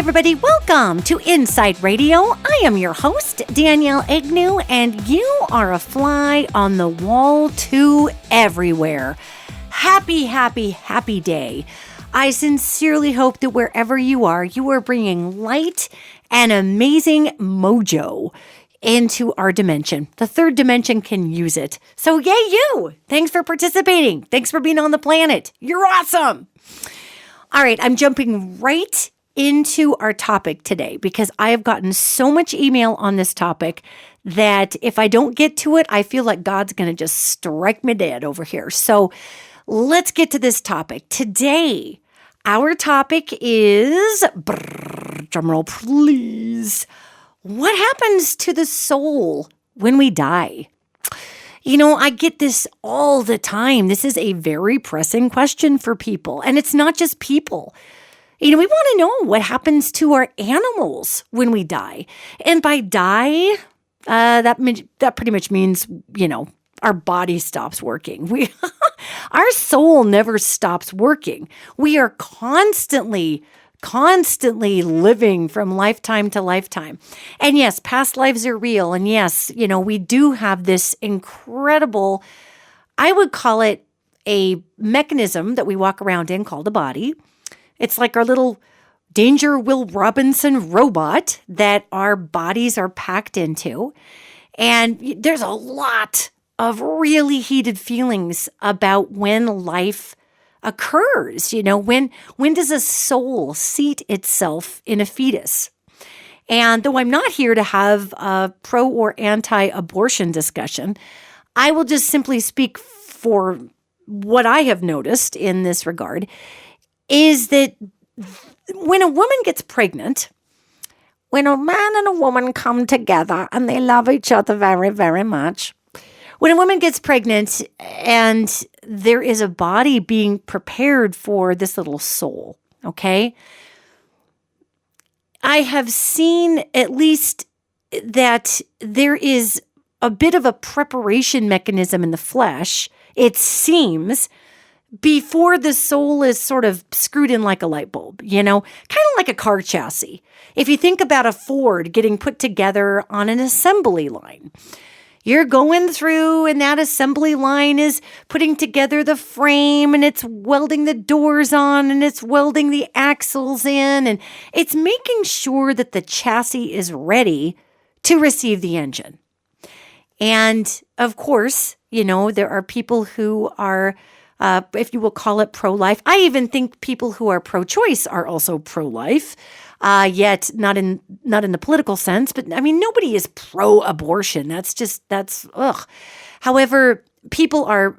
everybody. Welcome to InPsightRadio. I am your host, Danielle Egnew, and you are a fly on the wall to everywhere. Happy, happy, happy day. I sincerely hope that wherever you are bringing light and amazing mojo into our dimension. The third dimension can use it. So yay you! Thanks for participating. Thanks for being on the planet. You're awesome. All right, I'm jumping right into our topic today because I have gotten so much email on this topic that if I don't get to it, I feel like God's going to just strike me dead over here. So let's get to this topic. Today, our topic is, drumroll please, what happens to the soul when we die? You know, I get this all the time. This is a very pressing question for people, and it's not just people. You know, we want to know what happens to our animals when we die. And by die, that pretty much means, you know, our body stops working. Our soul never stops working. We are constantly living from lifetime to lifetime. And yes, past lives are real. And yes, you know, we do have this incredible, I would call it a mechanism that we walk around in called a body. It's like our little Danger Will Robinson robot that our bodies are packed into. And there's a lot of really heated feelings about when life occurs. You know, when does a soul seat itself in a fetus? And though I'm not here to have a pro or anti-abortion discussion, I will just simply speak for what I have noticed in this regard, is that when a woman gets pregnant, when a man and a woman come together and they love each other very, very much, when a woman gets pregnant and there is a body being prepared for this little soul, okay? I have seen at least that there is a bit of a preparation mechanism in the flesh, it seems, before the soul is sort of screwed in like a light bulb, you know, kind of like a car chassis. If you think about a Ford getting put together on an assembly line, you're going through and that assembly line is putting together the frame and it's welding the doors on and it's welding the axles in and it's making sure that the chassis is ready to receive the engine. And of course, you know, there are people who are if you will call it pro-life. I even think people who are pro-choice are also pro-life, yet not in the political sense. But I mean, nobody is pro-abortion. That's ugh. However, people are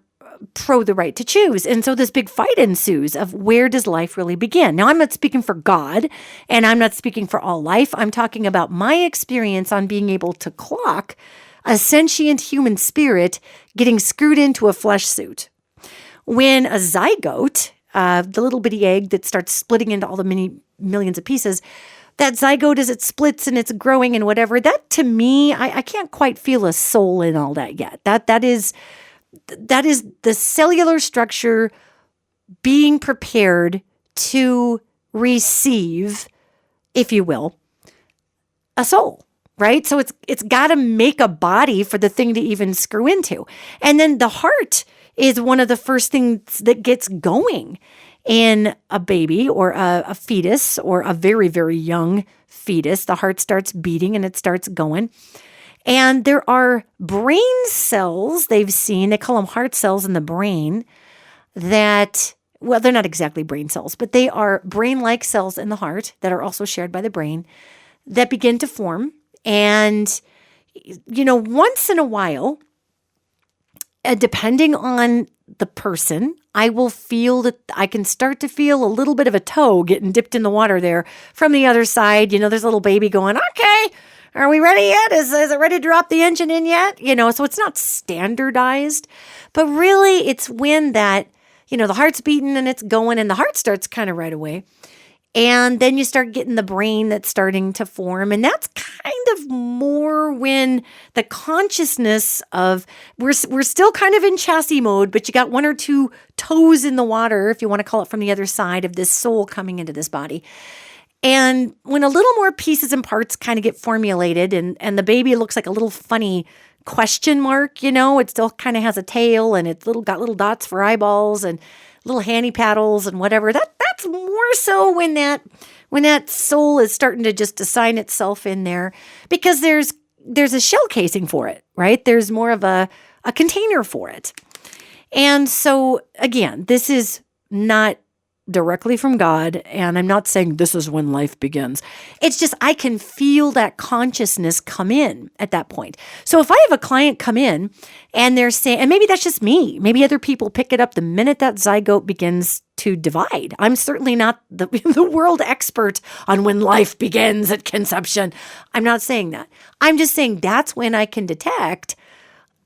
pro the right to choose. And so this big fight ensues of where does life really begin? Now, I'm not speaking for God, and I'm not speaking for all life. I'm talking about my experience on being able to clock a sentient human spirit getting screwed into a flesh suit. When a zygote, the little bitty egg that starts splitting into all the many millions of pieces, that zygote as it splits and it's growing and whatever, that to me, I can't quite feel a soul in all that yet. That is the cellular structure being prepared to receive, if you will, a soul. Right? So it's got to make a body for the thing to even screw into. And then the heart is one of the first things that gets going in a baby or a fetus or a very, very young fetus. The heart starts beating and it starts going. And there are brain cells they've seen, they call them heart cells in the brain, that, well, they're not exactly brain cells, but they are brain-like cells in the heart that are also shared by the brain that begin to form. And, you know, once in a while, depending on the person, I will feel that I can start to feel a little bit of a toe getting dipped in the water there from the other side. You know, there's a little baby going, okay, are we ready yet? Is it ready to drop the engine in yet? You know, so it's not standardized, but really it's when that, you know, the heart's beating and it's going and the heart starts kind of right away. And then you start getting the brain that's starting to form. And that's kind of more when the consciousness of, we're still kind of in chassis mode, but you got one or two toes in the water, if you want to call it, from the other side of this soul coming into this body. And when a little more pieces and parts kind of get formulated and the baby looks like a little funny question mark, it still kind of has a tail and it's got little dots for eyeballs and little handy paddles and whatever. That's more so when that soul is starting to just assign itself in there, because there's a shell casing for it, right? There's more of a container for it. And so again, this is not directly from God, and I'm not saying this is when life begins. It's just I can feel that consciousness come in at that point. So if I have a client come in and they're saying, and maybe that's just me, maybe other people pick it up the minute that zygote begins to divide. I'm certainly not the world expert on when life begins at conception. I'm not saying that. I'm just saying that's when I can detect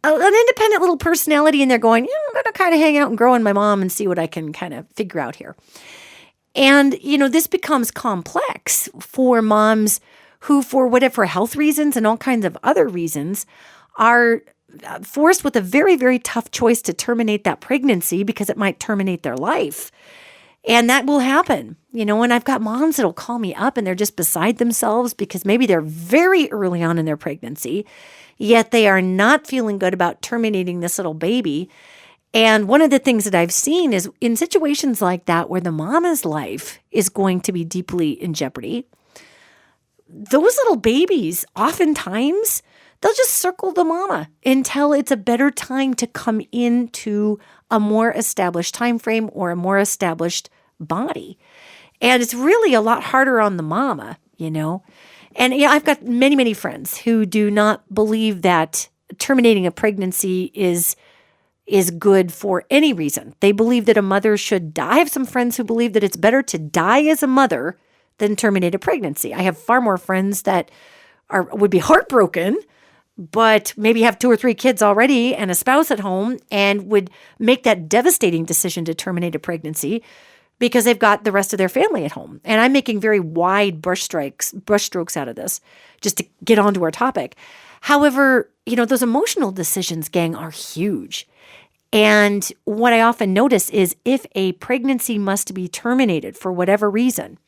an independent little personality in there going, I'm going to kind of hang out and grow in my mom and see what I can kind of figure out here. And, this becomes complex for moms who, for whatever health reasons and all kinds of other reasons, are forced with a very, very tough choice to terminate that pregnancy because it might terminate their life. And that will happen, and I've got moms that'll call me up and they're just beside themselves because maybe they're very early on in their pregnancy, yet they are not feeling good about terminating this little baby. And one of the things that I've seen is in situations like that where the mama's life is going to be deeply in jeopardy, those little babies, oftentimes, they'll just circle the mama until it's a better time to come into a more established time frame or a more established body. And it's really a lot harder on the mama, And I've got many, many friends who do not believe that terminating a pregnancy is good for any reason. They believe that a mother should die. I have some friends who believe that it's better to die as a mother than terminate a pregnancy. I have far more friends that would be heartbroken, but maybe have 2 or 3 kids already and a spouse at home and would make that devastating decision to terminate a pregnancy because they've got the rest of their family at home. And I'm making very wide brushstrokes out of this just to get onto our topic. However, those emotional decisions, gang, are huge. And what I often notice is if a pregnancy must be terminated for whatever reason,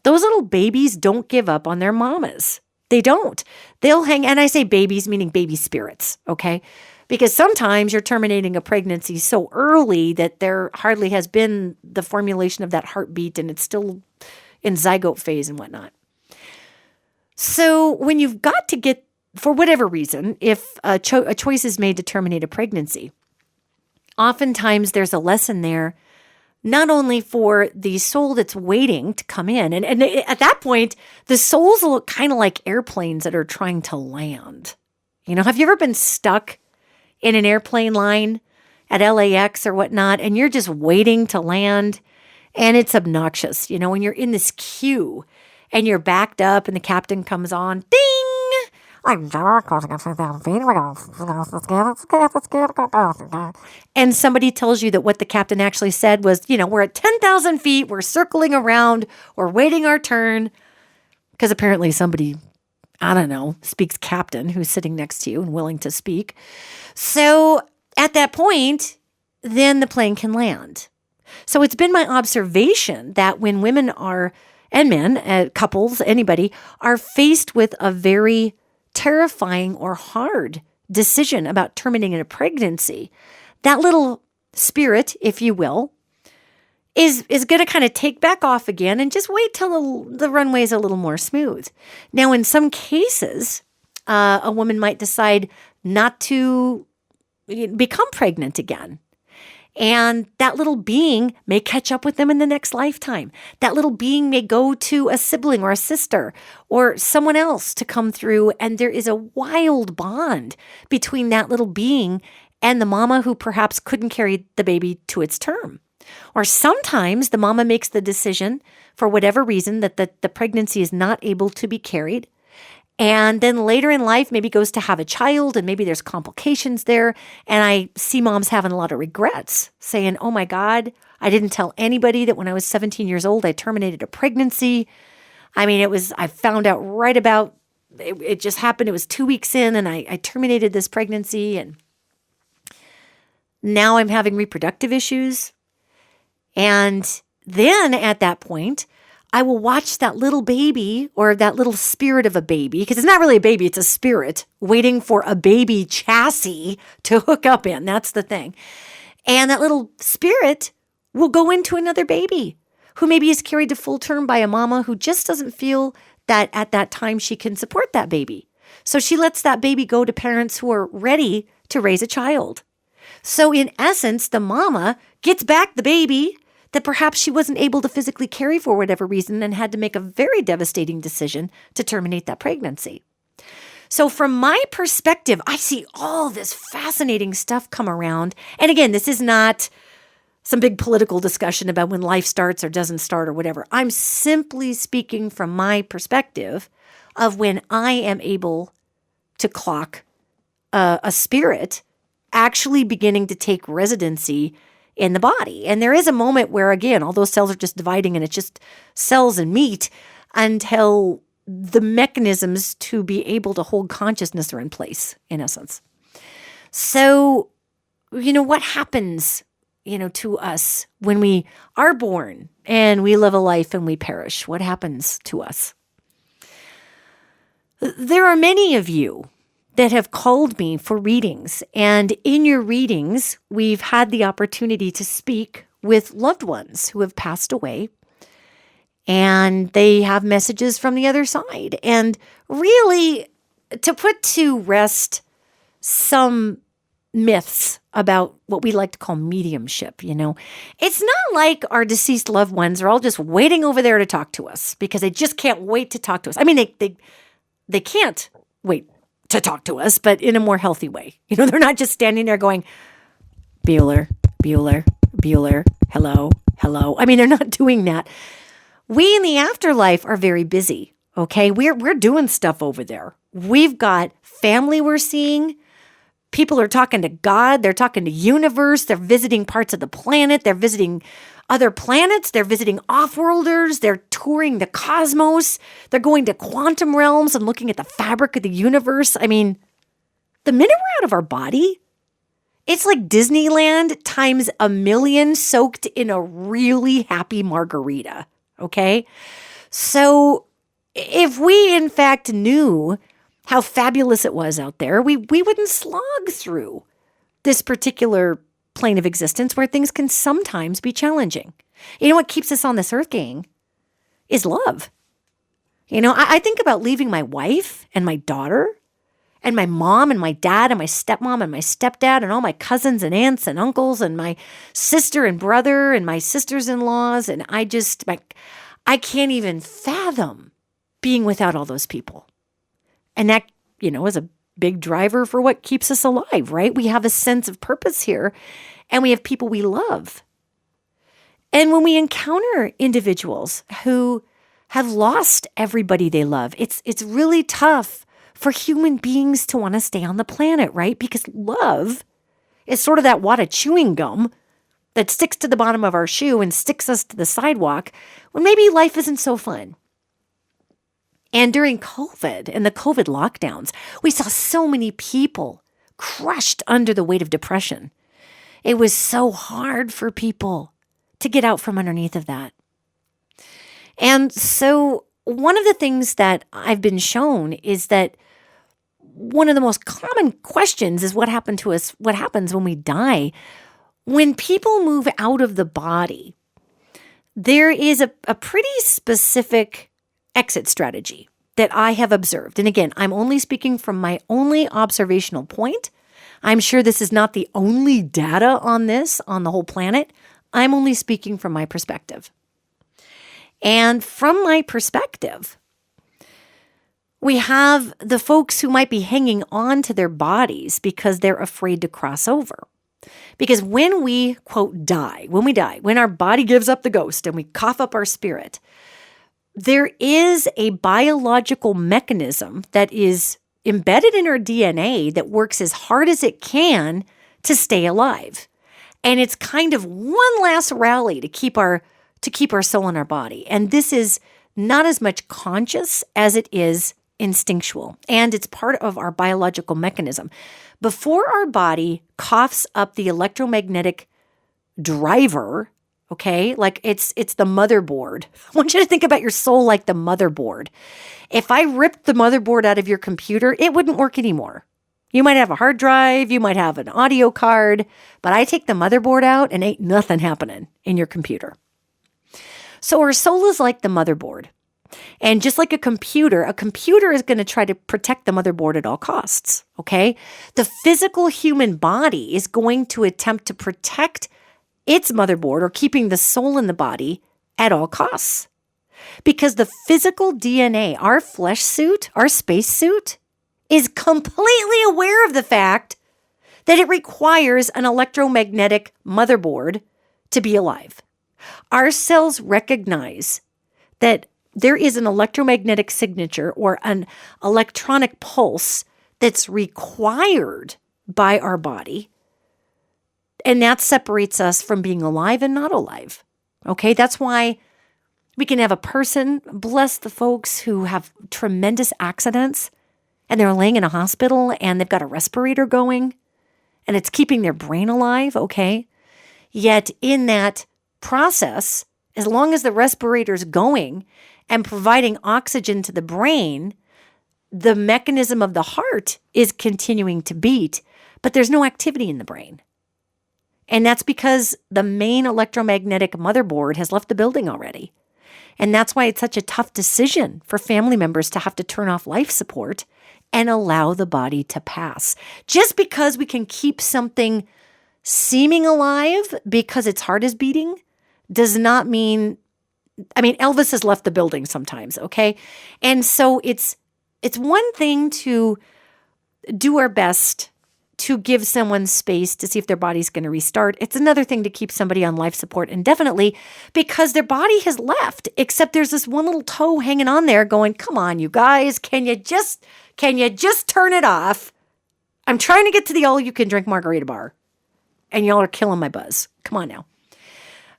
those little babies don't give up on their mamas. They don't. They'll hang, and I say babies, meaning baby spirits, okay? Because sometimes you're terminating a pregnancy so early that there hardly has been the formulation of that heartbeat and it's still in zygote phase and whatnot. So when you've got to get, for whatever reason, if a choice is made to terminate a pregnancy, oftentimes there's a lesson there, not only for the soul that's waiting to come in, and at that point, the souls look kind of like airplanes that are trying to land. Have you ever been stuck in an airplane line at LAX or whatnot, and you're just waiting to land, and it's obnoxious, when you're in this queue, and you're backed up, and the captain comes on, ding! And somebody tells you that what the captain actually said was, we're at 10,000 feet, we're circling around, we're waiting our turn. Because apparently somebody, I don't know, speaks captain who's sitting next to you and willing to speak. So at that point, then the plane can land. So it's been my observation that when women are, and men, couples, anybody, are faced with a very terrifying or hard decision about terminating a pregnancy, that little spirit, if you will, is going to kind of take back off again and just wait till the runway is a little more smooth. Now, in some cases, a woman might decide not to become pregnant again. And that little being may catch up with them in the next lifetime. That little being may go to a sibling or a sister or someone else to come through. And there is a wild bond between that little being and the mama who perhaps couldn't carry the baby to its term. Or sometimes the mama makes the decision for whatever reason that the pregnancy is not able to be carried. And then later in life, maybe goes to have a child and maybe there's complications there. And I see moms having a lot of regrets saying, oh my God, I didn't tell anybody that when I was 17 years old, I terminated a pregnancy. I mean, I found out right about, it just happened. It was 2 weeks in and I terminated this pregnancy and now I'm having reproductive issues. And then at that point, I will watch that little baby or that little spirit of a baby, because it's not really a baby, it's a spirit waiting for a baby chassis to hook up in. That's the thing. And that little spirit will go into another baby who maybe is carried to full term by a mama who just doesn't feel that at that time she can support that baby. So she lets that baby go to parents who are ready to raise a child. So in essence, the mama gets back the baby that perhaps she wasn't able to physically carry for whatever reason and had to make a very devastating decision to terminate that pregnancy. So from my perspective, I see all this fascinating stuff come around. And again, this is not some big political discussion about when life starts or doesn't start or whatever. I'm simply speaking from my perspective of when I am able to clock a spirit actually beginning to take residency in the body. And there is a moment where, again, all those cells are just dividing and it's just cells and meat until the mechanisms to be able to hold consciousness are in place, in essence. So, what happens, to us when we are born and we live a life and we perish? What happens to us? There are many of you that have called me for readings. And in your readings, we've had the opportunity to speak with loved ones who have passed away. And they have messages from the other side. And really, to put to rest some myths about what we like to call mediumship, it's not like our deceased loved ones are all just waiting over there to talk to us because they just can't wait to talk to us. I mean, they can't wait to talk to us, but in a more healthy way. They're not just standing there going, Bueller, Bueller, Bueller, hello, hello. I mean, they're not doing that. We in the afterlife are very busy, okay? We're doing stuff over there. We've got family we're seeing. People are talking to God. They're talking to universe. They're visiting parts of the planet. They're visiting other planets. They're visiting off-worlders. They're touring the cosmos. They're going to quantum realms and looking at the fabric of the universe. I mean, the minute we're out of our body, it's like Disneyland times 1,000,000 soaked in a really happy margarita, okay? So if we, in fact, knew how fabulous it was out there, we wouldn't slog through this particular plane of existence where things can sometimes be challenging. What keeps us on this earth, gang, is love. I think about leaving my wife and my daughter and my mom and my dad and my stepmom and my stepdad and all my cousins and aunts and uncles and my sister and brother and my sisters-in-laws. And I can't even fathom being without all those people. And that, is a big driver for what keeps us alive, right? We have a sense of purpose here, and we have people we love. And when we encounter individuals who have lost everybody they love, it's really tough for human beings to want to stay on the planet, right? Because love is sort of that wad of chewing gum that sticks to the bottom of our shoe and sticks us to the sidewalk when maybe life isn't so fun. And during COVID and the COVID lockdowns, we saw so many people crushed under the weight of depression. It was so hard for people to get out from underneath of that. And so one of the things that I've been shown is that one of the most common questions is what happened to us, what happens when we die. When people move out of the body, there is a pretty specific exit strategy that I have observed. And again, I'm only speaking from my only observational point. I'm sure this is not the only data on this on the whole planet. I'm only speaking from my perspective. And from my perspective, we have the folks who might be hanging on to their bodies because they're afraid to cross over. Because when we, quote, die, when our body gives up the ghost and we cough up our spirit, there is a biological mechanism that is embedded in our DNA that works as hard as it can to stay alive. And it's kind of one last rally to keep our soul in our body. And this is not as much conscious as it is instinctual. And it's part of our biological mechanism. Before our body coughs up the electromagnetic driver, okay? Like it's the motherboard. I want you to think about your soul like the motherboard. If I ripped the motherboard out of your computer, it wouldn't work anymore. You might have a hard drive, you might have an audio card, but I take the motherboard out and ain't nothing happening in your computer. So our soul is like the motherboard. And just like a computer is going to try to protect the motherboard at all costs, okay? The physical human body is going to attempt to protect its motherboard or keeping the soul in the body at all costs. Because the physical DNA, our flesh suit, our space suit, is completely aware of the fact that it requires an electromagnetic motherboard to be alive. Our cells recognize that there is an electromagnetic signature or an electronic pulse that's required by our body, and that separates us from being alive and not alive. Okay, that's why we can have a person, bless the folks who have tremendous accidents, and they're laying in a hospital and they've got a respirator going, and it's keeping their brain alive, okay? Yet in that process, as long as the respirator's going and providing oxygen to the brain, the mechanism of the heart is continuing to beat, but there's no activity in the brain. And that's because the main electromagnetic motherboard has left the building already. And that's why it's such a tough decision for family members to have to turn off life support and allow the body to pass. Just because we can keep something seeming alive because its heart is beating does not mean, Elvis has left the building sometimes, okay? And so it's one thing to do our best to give someone space to see if their body's going to restart. It's another thing to keep somebody on life support indefinitely because their body has left, except there's this one little toe hanging on there going, come on, you guys, can you just turn it off? I'm trying to get to the all-you-can-drink margarita bar, and y'all are killing my buzz. Come on now.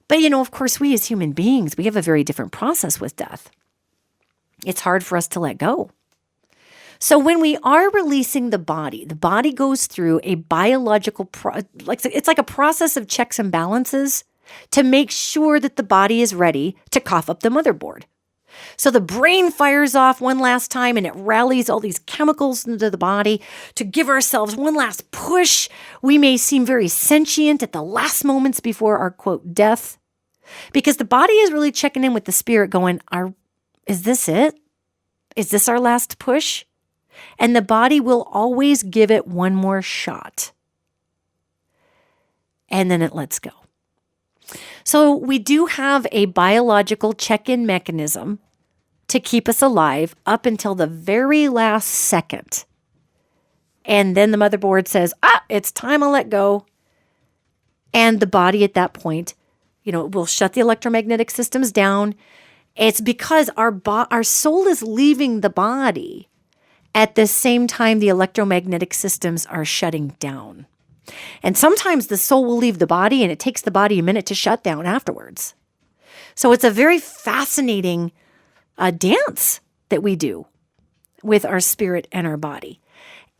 But, of course, we as human beings, we have a very different process with death. It's hard for us to let go. So when we are releasing the body goes through a biological, it's like a process of checks and balances to make sure that the body is ready to cough up the motherboard. So the brain fires off one last time and it rallies all these chemicals into the body to give ourselves one last push. We may seem very sentient at the last moments before our, quote, death, because the body is really checking in with the spirit going, is this it? Is this our last push? And the body will always give it one more shot. And then it lets go. So we do have a biological check-in mechanism to keep us alive up until the very last second. And then the motherboard says, it's time to let go. And the body at that point, will shut the electromagnetic systems down. It's because our soul is leaving the body at the same time the electromagnetic systems are shutting down. And sometimes the soul will leave the body and it takes the body a minute to shut down afterwards. So it's a very fascinating dance that we do with our spirit and our body.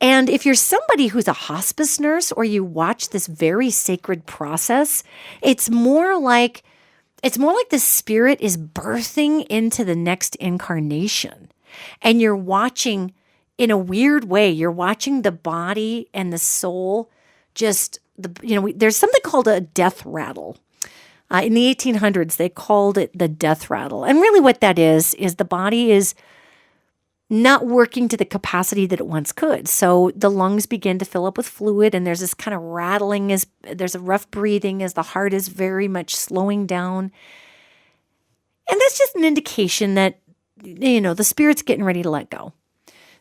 And if you're somebody who's a hospice nurse or you watch this very sacred process, it's more like the spirit is birthing into the next incarnation. And you're watching, in a weird way, you're watching the body and the soul there's something called a death rattle. In the 1800s, they called it the death rattle. And really what that is the body is not working to the capacity that it once could. So the lungs begin to fill up with fluid, and there's this kind of rattling, there's a rough breathing as the heart is very much slowing down. And that's just an indication that, the spirit's getting ready to let go.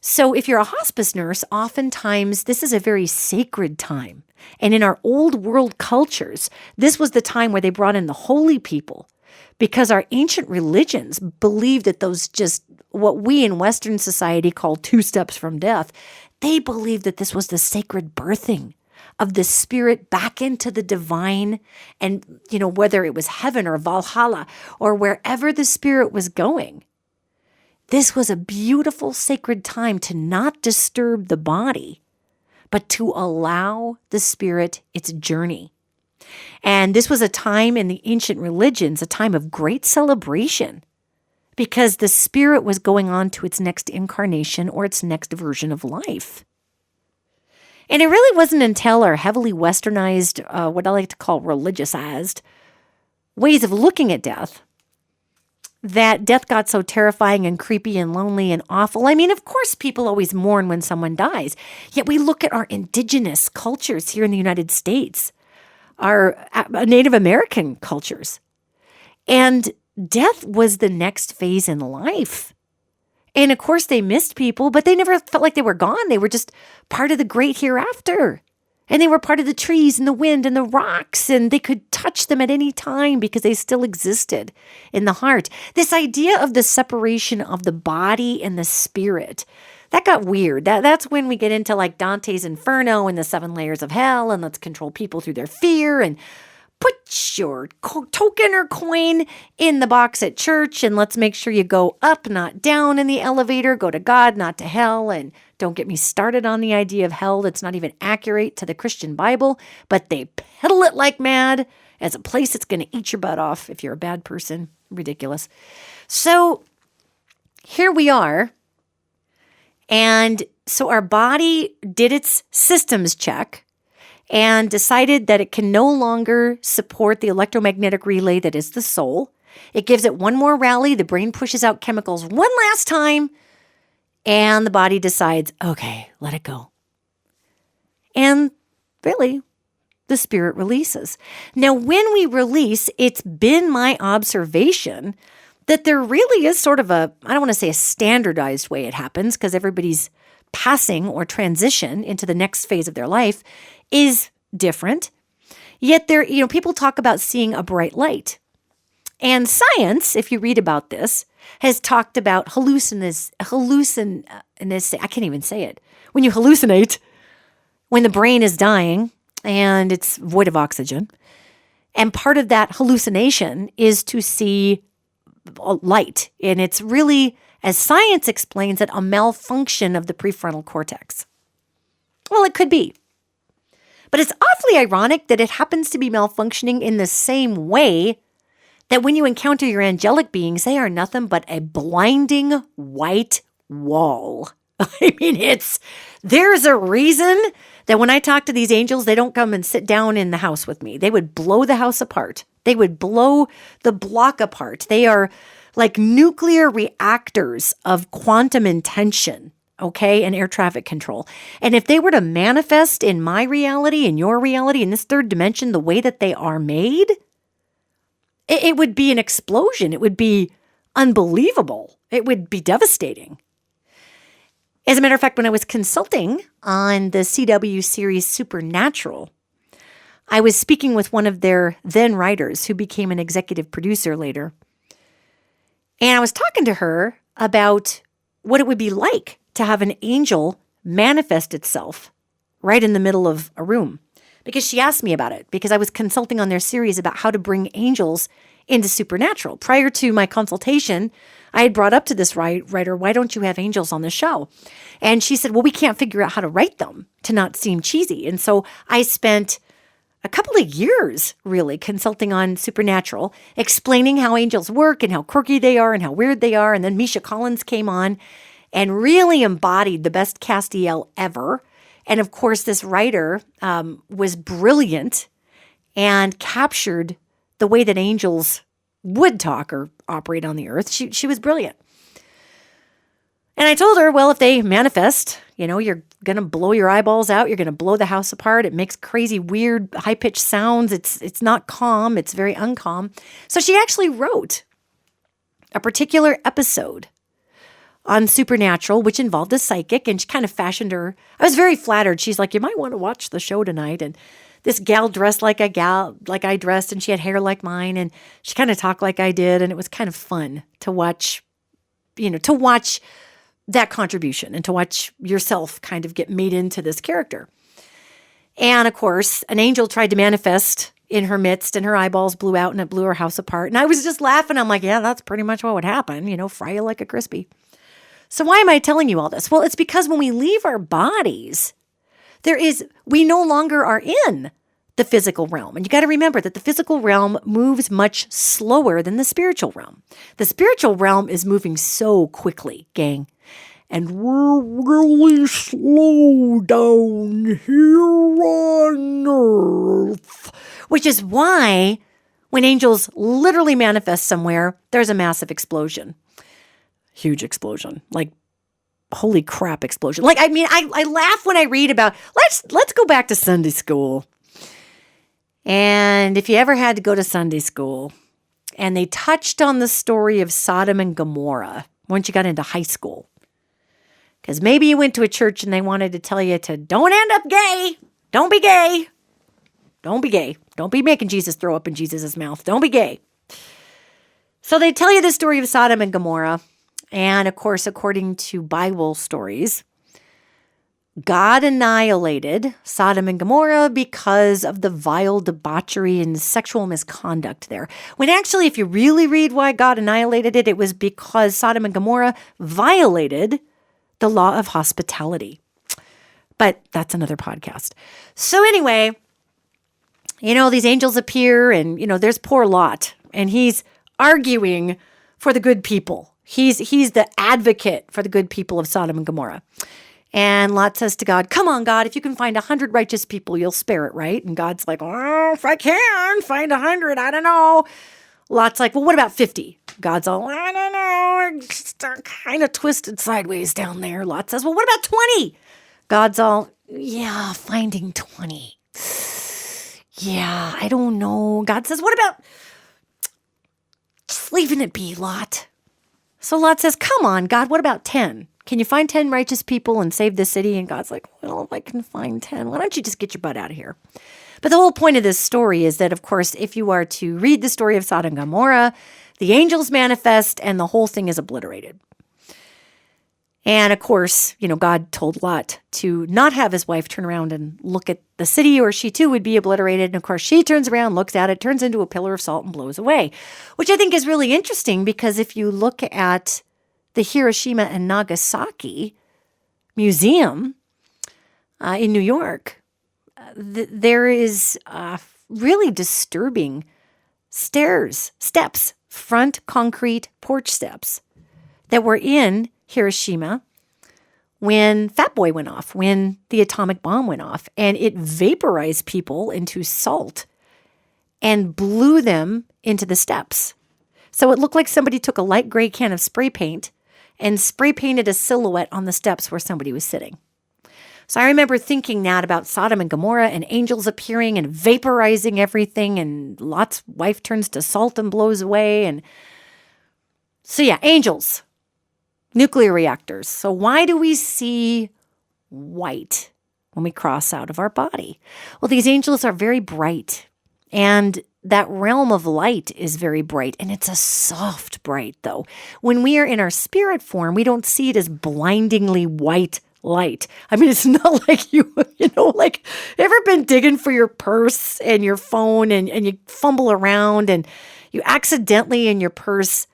So if you're a hospice nurse, oftentimes this is a very sacred time. And in our old world cultures, this was the time where they brought in the holy people, because our ancient religions believed that those just what we in Western society call 2 steps from death, they believed that this was the sacred birthing of the spirit back into the divine, and, whether it was heaven or Valhalla or wherever the spirit was going. This was a beautiful sacred time to not disturb the body, but to allow the spirit its journey. And this was a time in the ancient religions, a time of great celebration, because the spirit was going on to its next incarnation or its next version of life. And it really wasn't until our heavily westernized, what I like to call religiousized ways of looking at death, that death got so terrifying and creepy and lonely and awful. I mean, of course, people always mourn when someone dies. Yet we look at our indigenous cultures here in the United States, our Native American cultures, and death was the next phase in life. And of course, they missed people, but they never felt like they were gone. They were just part of the great hereafter. And they were part of the trees and the wind and the rocks, and they could touch them at any time because they still existed in the heart. This idea of the separation of the body and the spirit, that got weird. That's when we get into like Dante's Inferno and the 7 layers of hell, and let's control people through their fear, and put your token or coin in the box at church, and let's make sure you go up, not down in the elevator, go to God, not to hell. And don't get me started on the idea of hell that's not even accurate to the Christian Bible, but they peddle it like mad as a place that's going to eat your butt off if you're a bad person. Ridiculous. So here we are. And so our body did its systems check and decided that it can no longer support the electromagnetic relay that is the soul. It gives it one more rally. The brain pushes out chemicals one last time, and the body decides, okay, let it go. And really, the spirit releases. Now, when we release, it's been my observation that there really is sort of a, I don't want to say a standardized way it happens, because everybody's passing or transition into the next phase of their life is different. Yet there, people talk about seeing a bright light. And science, if you read about this, has talked about I can't even say it. When you hallucinate, when the brain is dying and it's void of oxygen. And part of that hallucination is to see light. And it's really, as science explains it, a malfunction of the prefrontal cortex. Well, it could be. But it's awfully ironic that it happens to be malfunctioning in the same way that when you encounter your angelic beings, they are nothing but a blinding white wall. I mean, there's a reason that when I talk to these angels, they don't come and sit down in the house with me. They would blow the house apart. They would blow the block apart. They are like nuclear reactors of quantum intention, okay, and air traffic control. And if they were to manifest in my reality, in your reality, in this third dimension, the way that they are made, it would be an explosion. It would be unbelievable. It would be devastating. As a matter of fact, when I was consulting on the CW series Supernatural, I was speaking with one of their then writers who became an executive producer later. And I was talking to her about what it would be like to have an angel manifest itself right in the middle of a room. Because she asked me about it, because I was consulting on their series about how to bring angels into Supernatural. Prior to my consultation, I had brought up to this writer, why don't you have angels on the show? And she said, well, we can't figure out how to write them to not seem cheesy. And so I spent a couple of years really consulting on Supernatural, explaining how angels work and how quirky they are and how weird they are. And then Misha Collins came on and really embodied the best Castiel ever. And of course, this writer was brilliant and captured the way that angels would talk or operate on the earth. She was brilliant. And I told her, well, if they manifest, you're going to blow your eyeballs out. You're going to blow the house apart. It makes crazy, weird, high-pitched sounds. It's not calm. It's very uncalm. So she actually wrote a particular episode on Supernatural, which involved a psychic, and she kind of fashioned her. I was very flattered. She's like, you might want to watch the show tonight. And this gal dressed like I dressed, and she had hair like mine, and she kind of talked like I did, and it was kind of fun to watch, that contribution and to watch yourself kind of get made into this character. And of course, an angel tried to manifest in her midst, and her eyeballs blew out, and it blew her house apart. And I was just laughing. I'm like, yeah, that's pretty much what would happen, fry you like a crispy. So why am I telling you all this? Well, it's because when we leave our bodies, we no longer are in the physical realm. And you got to remember that the physical realm moves much slower than the spiritual realm. The spiritual realm is moving so quickly, gang. And we're really slow down here on earth. Which is why when angels literally manifest somewhere, there's a massive explosion. Huge explosion. Like, holy crap explosion. Like, I mean, I laugh when I read about, let's go back to Sunday school. And if you ever had to go to Sunday school and they touched on the story of Sodom and Gomorrah once you got into high school, because maybe you went to a church and they wanted to tell you to don't end up gay. Don't be gay. Don't be gay. Don't be making Jesus throw up in Jesus' mouth. Don't be gay. So they tell you the story of Sodom and Gomorrah. And of course, according to Bible stories, God annihilated Sodom and Gomorrah because of the vile debauchery and sexual misconduct there. When actually, if you really read why God annihilated it, it was because Sodom and Gomorrah violated the law of hospitality. But that's another podcast. So anyway, these angels appear and, there's poor Lot and he's arguing for the good people. He's the advocate for the good people of Sodom and Gomorrah. And Lot says to God, come on, God, if you can find 100 righteous people, you'll spare it, right? And God's like, oh, if I can find 100, I don't know. Lot's like, well, what about 50? God's all, I don't know. It's kind of twisted sideways down there. Lot says, well, what about 20? God's all, yeah, finding 20. Yeah, I don't know. God says, what about just leaving it be, Lot? So Lot says, come on, God, what about 10? Can you find 10 righteous people and save the city? And God's like, well, if I can find 10, why don't you just get your butt out of here? But the whole point of this story is that, of course, if you are to read the story of Sodom and Gomorrah, the angels manifest and the whole thing is obliterated. And of course, God told Lot to not have his wife turn around and look at the city or she too would be obliterated. And of course, she turns around, looks at it, turns into a pillar of salt and blows away, which I think is really interesting because if you look at the Hiroshima and Nagasaki Museum in New York, there is really disturbing steps, front concrete porch steps that were in Hiroshima when Fat Boy went off, when the atomic bomb went off, and it vaporized people into salt and blew them into the steps. So it looked like somebody took a light gray can of spray paint and spray painted a silhouette on the steps where somebody was sitting. So I remember thinking that about Sodom and Gomorrah and angels appearing and vaporizing everything, and Lot's wife turns to salt and blows away. And so yeah, angels, nuclear reactors. So why do we see white when we cross out of our body? Well, these angels are very bright, and that realm of light is very bright, and it's a soft bright, though. When we are in our spirit form, we don't see it as blindingly white light. I mean, it's not like like, ever been digging for your purse and your phone and you fumble around and you accidentally in your purse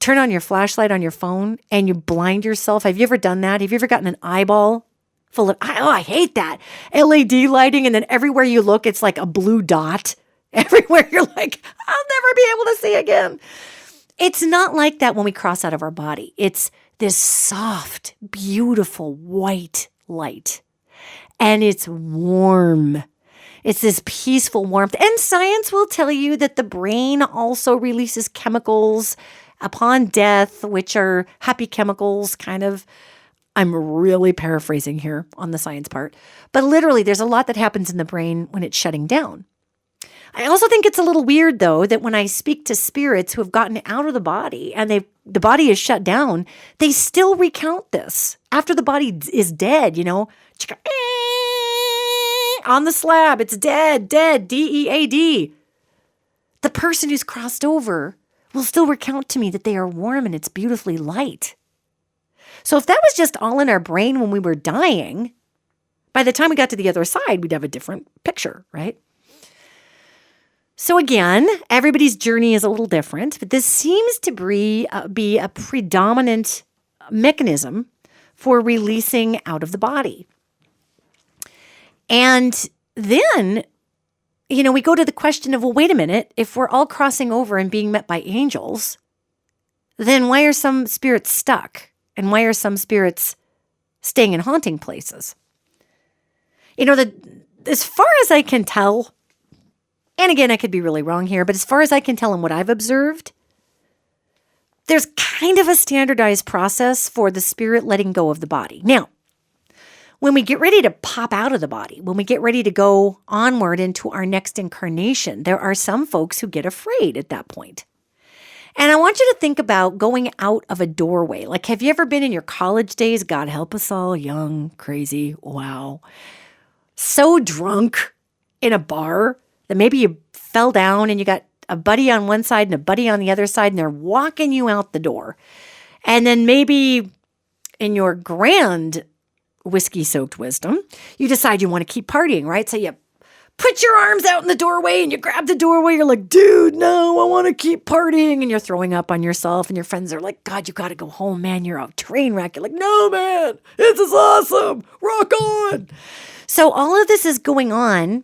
turn on your flashlight on your phone and you blind yourself? Have you ever done that? Have you ever gotten an eyeball full of, I hate that, LED lighting, and then everywhere you look, it's like a blue dot. Everywhere you're like, I'll never be able to see again. It's not like that when we cross out of our body. It's this soft, beautiful white light. And it's warm. It's this peaceful warmth. And science will tell you that the brain also releases chemicals upon death, which are happy chemicals, kind of. I'm really paraphrasing here on the science part. But literally, there's a lot that happens in the brain when it's shutting down. I also think it's a little weird, though, that when I speak to spirits who have gotten out of the body and the body is shut down, they still recount this after the body is dead, on the slab. It's dead, DEAD. The person who's crossed over will still recount to me that they are warm and it's beautifully light. So if that was just all in our brain when we were dying, by the time we got to the other side, we'd have a different picture, right? So again, everybody's journey is a little different, but this seems to be a predominant mechanism for releasing out of the body. And then we go to the question of, well, wait a minute, if we're all crossing over and being met by angels, then why are some spirits stuck? And why are some spirits staying in haunting places? As far as I can tell, and again, I could be really wrong here, but as far as I can tell and what I've observed, there's kind of a standardized process for the spirit letting go of the body. Now, when we get ready to pop out of the body, when we get ready to go onward into our next incarnation, there are some folks who get afraid at that point. And I want you to think about going out of a doorway. Like, have you ever been in your college days? God help us all, young, crazy, wow. So drunk in a bar that maybe you fell down and you got a buddy on one side and a buddy on the other side, and they're walking you out the door. And then maybe in your grand whiskey-soaked wisdom, you decide you want to keep partying, right? So you put your arms out in the doorway and you grab the doorway. You're like, dude, no, I want to keep partying. And you're throwing up on yourself. And your friends are like, God, you got to go home, man. You're a train wreck. You're like, no, man, this is awesome. Rock on. So all of this is going on.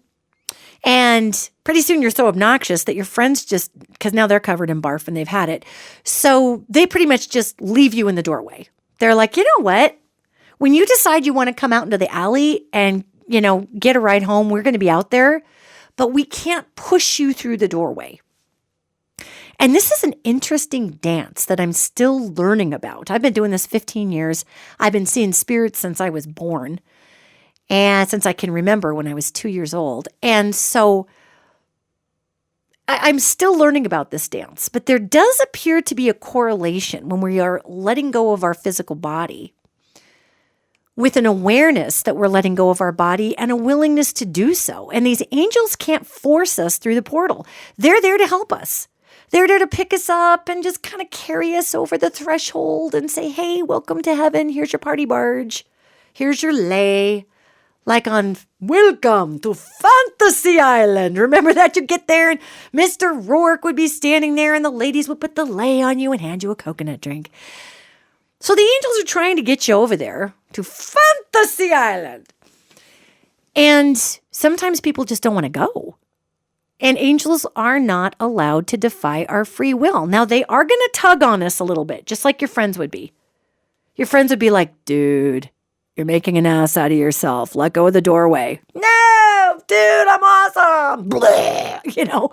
And pretty soon you're so obnoxious that your friends just, because now they're covered in barf and they've had it. So they pretty much just leave you in the doorway. They're like, you know what? When you decide you want to come out into the alley and get a ride home, we're going to be out there, but we can't push you through the doorway. And this is an interesting dance that I'm still learning about. I've been doing this 15 years. I've been seeing spirits since I was born, and since I can remember when I was 2 years old. And so I'm still learning about this dance, but there does appear to be a correlation when we are letting go of our physical body with an awareness that we're letting go of our body and a willingness to do so. And these angels can't force us through the portal. They're there to help us. They're there to pick us up and just kind of carry us over the threshold and say, hey, welcome to heaven. Here's your party barge. Here's your lay. Like on Welcome to Fantasy Island. Remember that? You get there and Mr. Rourke would be standing there and the ladies would put the lay on you and hand you a coconut drink. So the angels are trying to get you over there to Fantasy Island. And sometimes people just don't want to go. And angels are not allowed to defy our free will. Now, they are going to tug on us a little bit, just like your friends would be. Your friends would be like, dude, you're making an ass out of yourself. Let go of the doorway. No, dude, I'm awesome. Blah,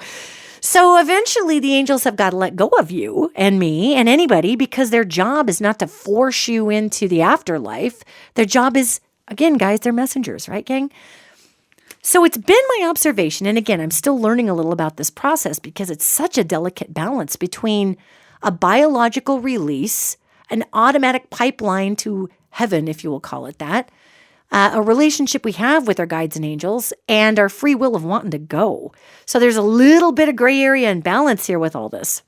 So eventually the angels have got to let go of you and me and anybody, because their job is not to force you into the afterlife. Their job is, again, guys, they're messengers, right, gang? So it's been my observation, and again, I'm still learning a little about this process because it's such a delicate balance between a biological release, an automatic pipeline to heaven, if you will call it that, a relationship we have with our guides and angels, and our free will of wanting to go. So there's a little bit of gray area and balance here with all this.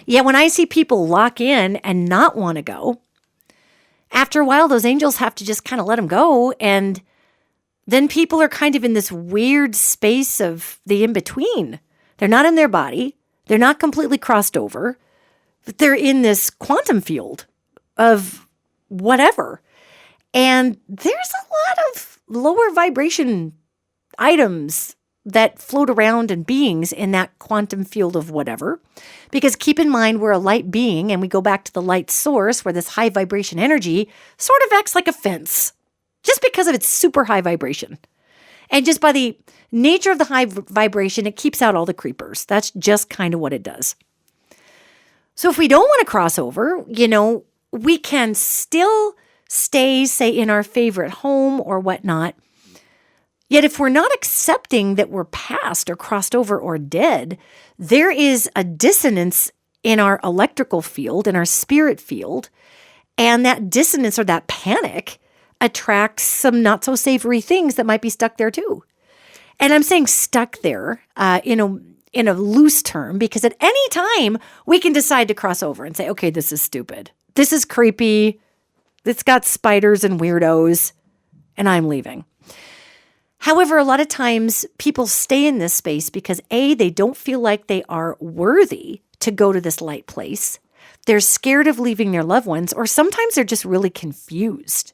Yet when I see people lock in and not want to go, after a while, those angels have to just kind of let them go. And then people are kind of in this weird space of the in-between. They're not in their body. They're not completely crossed over. But they're in this quantum field of whatever. And there's a lot of lower vibration items that float around and beings in that quantum field of whatever. Because keep in mind, we're a light being, and we go back to the light source where this high vibration energy sort of acts like a fence just because of its super high vibration. And just by the nature of the high vibration, it keeps out all the creepers. That's just kind of what it does. So if we don't want to cross over, we can still stay, say, in our favorite home or whatnot. Yet if we're not accepting that we're past or crossed over or dead, there is a dissonance in our electrical field, in our spirit field, and that dissonance or that panic attracts some not so savory things that might be stuck there too. And I'm saying stuck there in a loose term, because at any time we can decide to cross over and say, okay, this is stupid. This is creepy. It's got spiders and weirdos, and I'm leaving. However, a lot of times people stay in this space because A, they don't feel like they are worthy to go to this light place. They're scared of leaving their loved ones, or sometimes they're just really confused.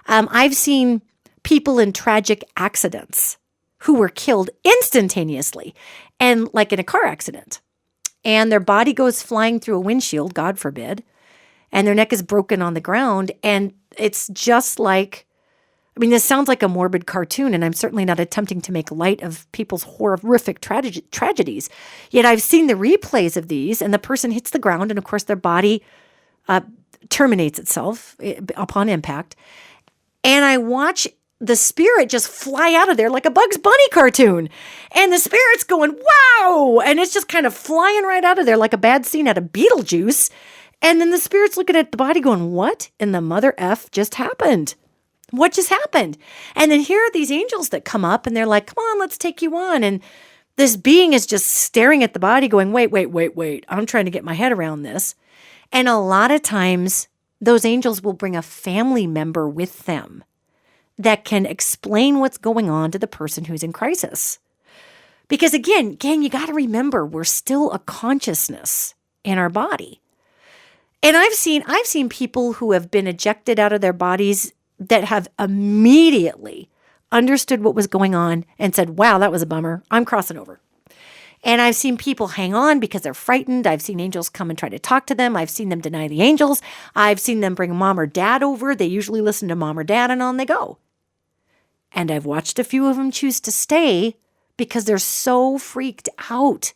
I've seen people in tragic accidents who were killed instantaneously and like in a car accident. And their body goes flying through a windshield, God forbid, and their neck is broken on the ground. And it's just like, I mean, this sounds like a morbid cartoon, and I'm certainly not attempting to make light of people's horrific tragedies. Yet I've seen the replays of these, and the person hits the ground, and of course their body terminates itself upon impact. And I watch the spirit just fly out of there like a Bugs Bunny cartoon. And the spirit's going, wow! And it's just kind of flying right out of there like a bad scene out of Beetlejuice. And then the spirit's looking at the body going, what in the mother F just happened? What just happened? And then here are these angels that come up and they're like, come on, let's take you on. And this being is just staring at the body going, wait. I'm trying to get my head around this. And a lot of times those angels will bring a family member with them that can explain what's going on to the person who's in crisis. Because again, you got to remember, we're still a consciousness in our body. And I've seen people who have been ejected out of their bodies that have immediately understood what was going on and said, wow, that was a bummer. I'm crossing over. And I've seen people hang on because they're frightened. I've seen angels come and try to talk to them. I've seen them deny the angels. I've seen them bring mom or dad over. They usually listen to mom or dad and on they go. And I've watched a few of them choose to stay because they're so freaked out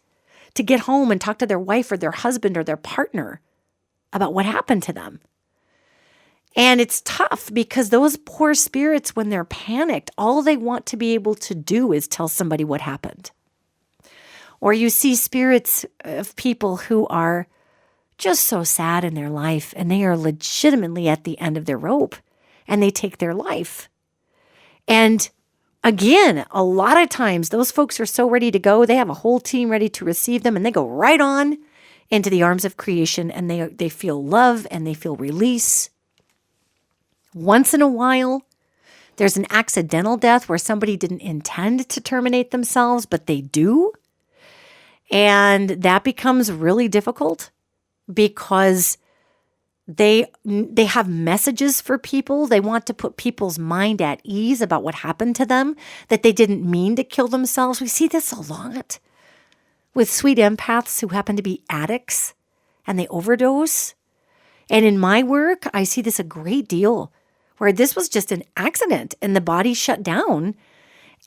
to get home and talk to their wife or their husband or their partner about what happened to them. And it's tough because those poor spirits, when they're panicked, all they want to be able to do is tell somebody what happened. Or you see spirits of people who are just so sad in their life and they are legitimately at the end of their rope and they take their life. And again, a lot of times those folks are so ready to go, they have a whole team ready to receive them and they go right on into the arms of creation and they feel love and they feel release. Once in a while, there's an accidental death where somebody didn't intend to terminate themselves, but they do. And that becomes really difficult because they have messages for people. They want to put people's mind at ease about what happened to them, that they didn't mean to kill themselves. We see this a lot with sweet empaths who happen to be addicts and they overdose. And in my work, I see this a great deal where this was just an accident and the body shut down.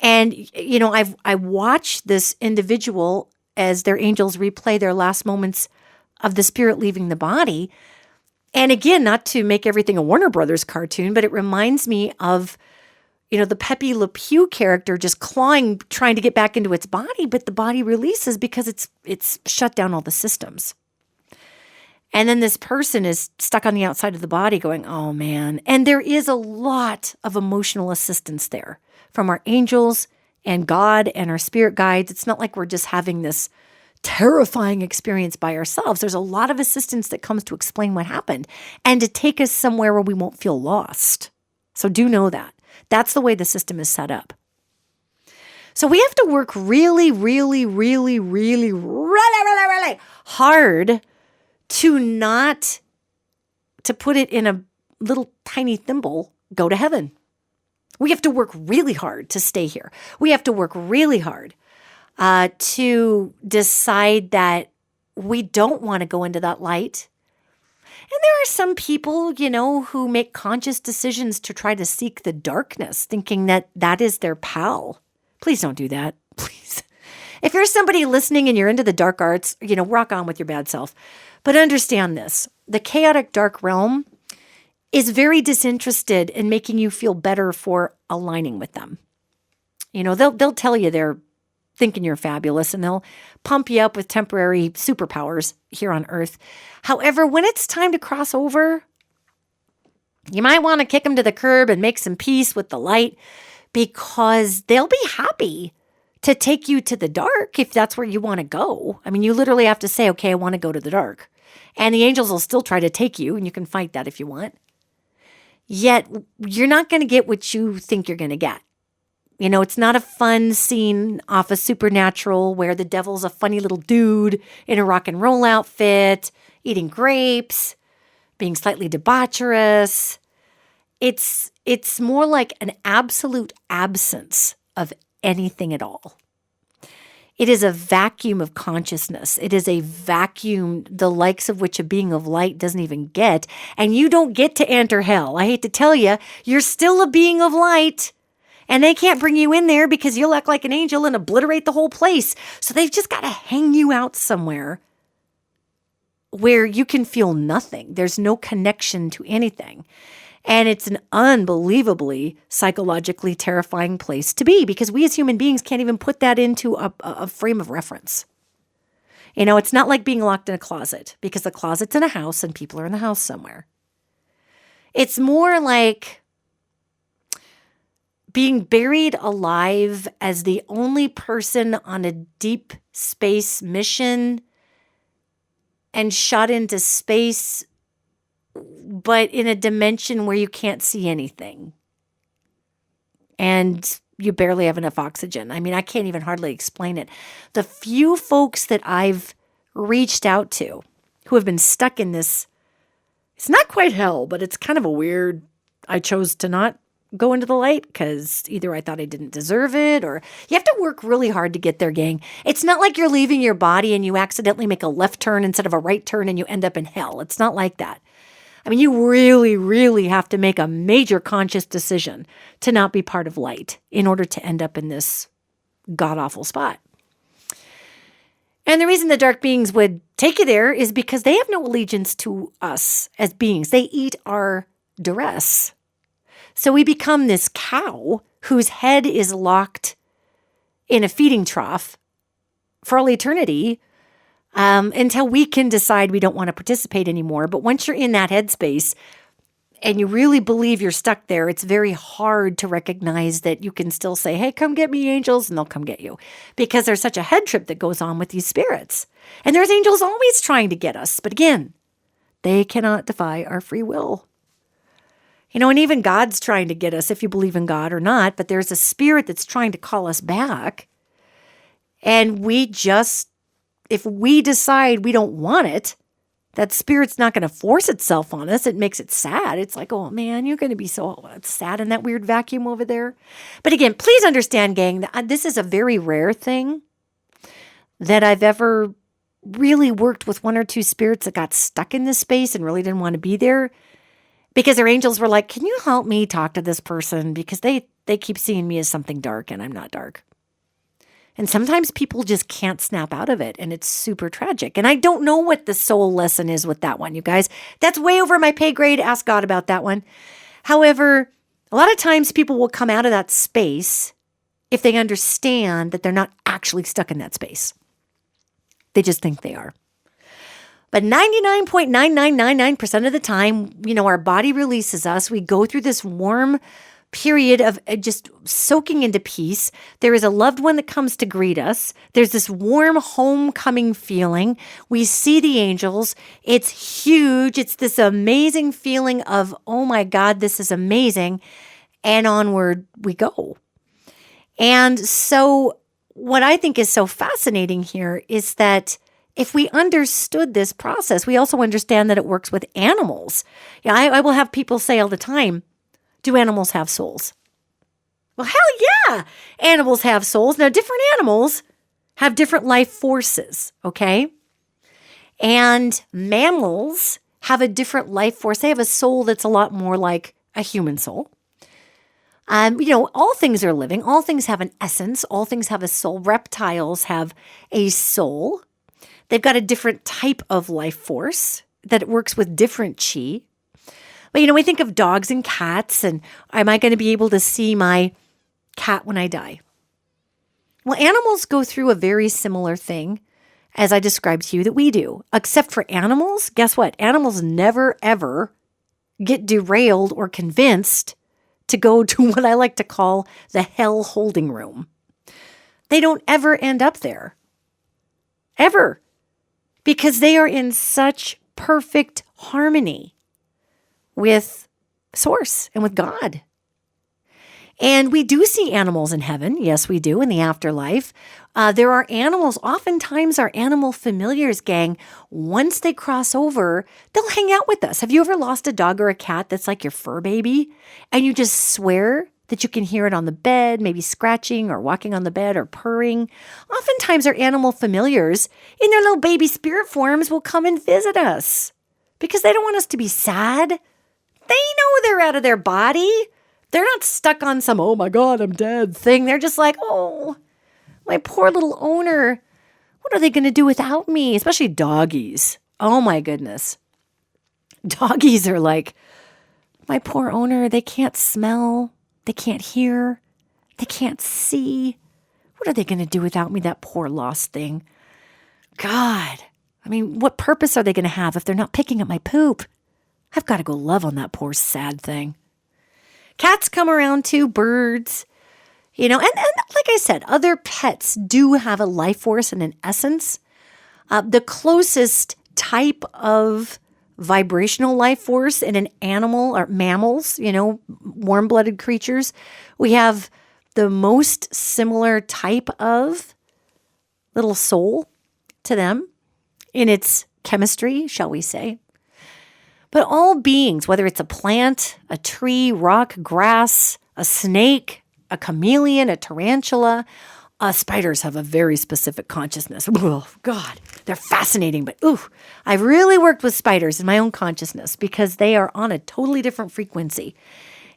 And, you know, I watched this individual as their angels replay their last moments of the spirit leaving the body. And again, not to make everything a Warner Brothers cartoon, but it reminds me of, you know, the Pepe Le Pew character just clawing, trying to get back into its body, but the body releases because it's shut down all the systems. And then this person is stuck on the outside of the body going, oh man. And there is a lot of emotional assistance there from our angels and God and our spirit guides. It's not like we're just having this terrifying experience by ourselves. There's a lot of assistance that comes to explain what happened and to take us somewhere where we won't feel lost. So do know that. That's the way the system is set up. So we have to work really hard to put it in a little tiny thimble, go to heaven. We have to work really hard to stay here. We have to work really hard to decide that we don't want to go into that light. And there are some people, you know, who make conscious decisions to try to seek the darkness, thinking that that is their pal. Please don't do that. Please. If you're somebody listening and you're into the dark arts, you know, rock on with your bad self. But understand this. The chaotic dark realm is very disinterested in making you feel better for aligning with them. You know, they'll tell you they're thinking you're fabulous and they'll pump you up with temporary superpowers here on Earth. However, when it's time to cross over, you might want to kick them to the curb and make some peace with the light because they'll be happy to take you to the dark if that's where you want to go. I mean, you literally have to say, okay, I want to go to the dark. And the angels will still try to take you, and you can fight that if you want. Yet, you're not going to get what you think you're going to get. You know, it's not a fun scene off of Supernatural where the devil's a funny little dude in a rock and roll outfit, eating grapes, being slightly debaucherous. It's more like an absolute absence of anything at all. It is a vacuum of consciousness. It is a vacuum, the likes of which a being of light doesn't even get. And you don't get to enter hell. I hate to tell you, you're still a being of light. And they can't bring you in there because you'll act like an angel and obliterate the whole place. So they've just got to hang you out somewhere where you can feel nothing. There's no connection to anything. And it's an unbelievably psychologically terrifying place to be because we as human beings can't even put that into a frame of reference. It's not like being locked in a closet because the closet's in a house and people are in the house somewhere. It's more like being buried alive as the only person on a deep space mission and shot into space, but in a dimension where you can't see anything. And you barely have enough oxygen. I mean, I can't even hardly explain it. The few folks that I've reached out to who have been stuck in this, it's not quite hell, but it's kind of a weird, I chose to not go into the light because either I thought I didn't deserve it or you have to work really hard to get there, gang. It's not like you're leaving your body and you accidentally make a left turn instead of a right turn and you end up in hell. It's not like that. I mean, you really, really have to make a major conscious decision to not be part of light in order to end up in this god-awful spot. And the reason the dark beings would take you there is because they have no allegiance to us as beings. They eat our duress. So we become this cow whose head is locked in a feeding trough for all eternity, until we can decide we don't want to participate anymore. But once you're in that headspace and you really believe you're stuck there, it's very hard to recognize that you can still say, hey, come get me, angels, and they'll come get you. Because there's such a head trip that goes on with these spirits. And there's angels always trying to get us. But again, they cannot defy our free will. And even God's trying to get us, if you believe in God or not, but there's a spirit that's trying to call us back. And if we decide we don't want it, that spirit's not going to force itself on us. It makes it sad. It's like, oh man, you're going to be so sad in that weird vacuum over there. But again, please understand, gang, that this is a very rare thing that I've ever really worked with one or two spirits that got stuck in this space and really didn't want to be there because their angels were like, can you help me talk to this person? Because they keep seeing me as something dark and I'm not dark. And sometimes people just can't snap out of it, and it's super tragic. And I don't know what the soul lesson is with that one, you guys. That's way over my pay grade. Ask God about that one. However, a lot of times people will come out of that space if they understand that they're not actually stuck in that space. They just think they are. But 99.9999% of the time, our body releases us. We go through this warm period of just soaking into peace. There is a loved one that comes to greet us. There's this warm homecoming feeling. We see the angels. It's huge. It's this amazing feeling of, oh my God, this is amazing. And onward we go. And so what I think is so fascinating here is that if we understood this process, we also understand that it works with animals. I will have people say all the time, do animals have souls? Well, hell yeah, animals have souls. Now, different animals have different life forces, okay? And mammals have a different life force. They have a soul that's a lot more like a human soul. All things are living. All things have an essence. All things have a soul. Reptiles have a soul. They've got a different type of life force that works with different chi. But, we think of dogs and cats, and am I going to be able to see my cat when I die? Well, animals go through a very similar thing, as I described to you, that we do. Except for animals, guess what? Animals never, ever get derailed or convinced to go to what I like to call the hell holding room. They don't ever end up there. Ever. Because they are in such perfect harmony with Source and with God. And we do see animals in heaven. Yes, we do, in the afterlife. There are animals, oftentimes our animal familiars, gang, once they cross over, they'll hang out with us. Have you ever lost a dog or a cat that's like your fur baby? And you just swear that you can hear it on the bed, maybe scratching or walking on the bed or purring. Oftentimes our animal familiars in their little baby spirit forms will come and visit us because they don't want us to be sad. They know they're out of their body. They're not stuck on some, oh my God, I'm dead thing. They're just like, oh, my poor little owner. What are they going to do without me? Especially doggies. Oh my goodness. Doggies are like, my poor owner, they can't smell. They can't hear. They can't see. What are they going to do without me, that poor lost thing? God, I mean, what purpose are they going to have if they're not picking up my poop? I've got to go love on that poor sad thing. Cats come around too, birds, and like I said, other pets do have a life force and an essence. The closest type of vibrational life force in an animal or mammals, warm-blooded creatures, we have the most similar type of little soul to them in its chemistry, shall we say. But all beings, whether it's a plant, a tree, rock, grass, a snake, a chameleon, a tarantula, spiders have a very specific consciousness. Oh, God, they're fascinating. But, I've really worked with spiders in my own consciousness because they are on a totally different frequency.